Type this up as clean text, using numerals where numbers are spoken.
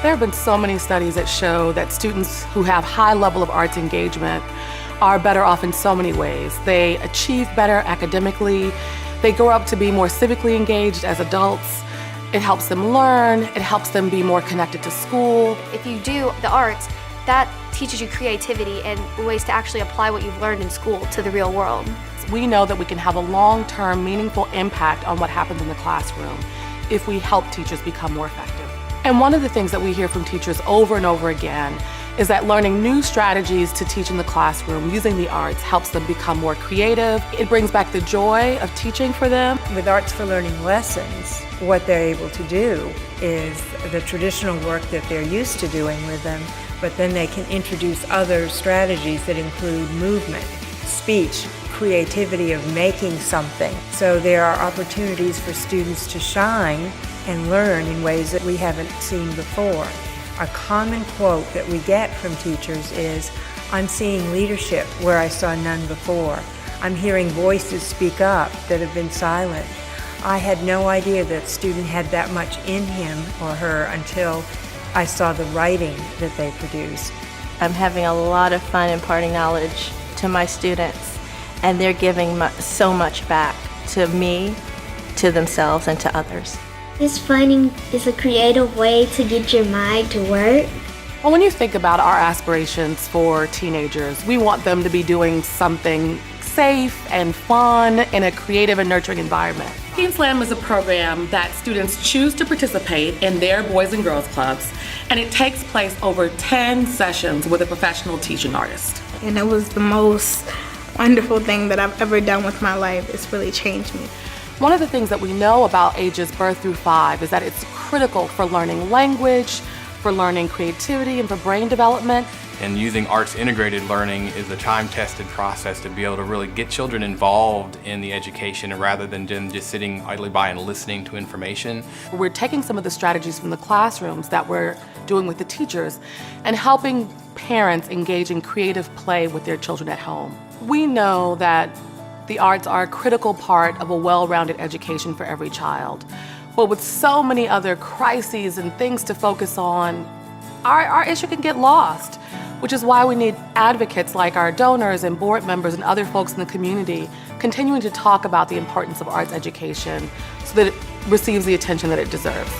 There have been so many studies that show that students who have high level of arts engagement are better off in so many ways. They achieve better academically, they grow up to be more civically engaged as adults, it helps them learn, it helps them be more connected to school. If you do the arts, that teaches you creativity and ways to actually apply what you've learned in school to the real world. We know that we can have a long-term, meaningful impact on what happens in the classroom if we help teachers become more effective. And one of the things that we hear from teachers over and over again is that learning new strategies to teach in the classroom using the arts helps them become more creative. It brings back the joy of teaching for them. With Arts for Learning lessons, what they're able to do is the traditional work that they're used to doing with them, but then they can introduce other strategies that include movement, speech, creativity of making something. So there are opportunities for students to shine and learn in ways that we haven't seen before. A common quote that we get from teachers is, "I'm seeing leadership where I saw none before. I'm hearing voices speak up that have been silent. I had no idea that student had that much in him or her until I saw the writing that they produce." I'm having a lot of fun imparting knowledge to my students, and they're giving so much back to me, to themselves, and to others. This fun is a creative way to get your mind to work. Well, when you think about our aspirations for teenagers, we want them to be doing something safe and fun in a creative and nurturing environment. Teen Slam is a program that students choose to participate in their Boys and Girls Clubs, and it takes place over 10 sessions with a professional teaching artist. And it was the most wonderful thing that I've ever done with my life. It's really changed me. One of the things that we know about ages birth through 5 is that it's critical for learning language, for learning creativity, and for brain development. And using arts integrated learning is a time-tested process to be able to really get children involved in the education rather than just sitting idly by and listening to information. We're taking some of the strategies from the classrooms that we're doing with the teachers and helping parents engage in creative play with their children at home. We know that the arts are a critical part of a well-rounded education for every child. But with so many other crises and things to focus on, our issue can get lost, which is why we need advocates like our donors and board members and other folks in the community continuing to talk about the importance of arts education so that it receives the attention that it deserves.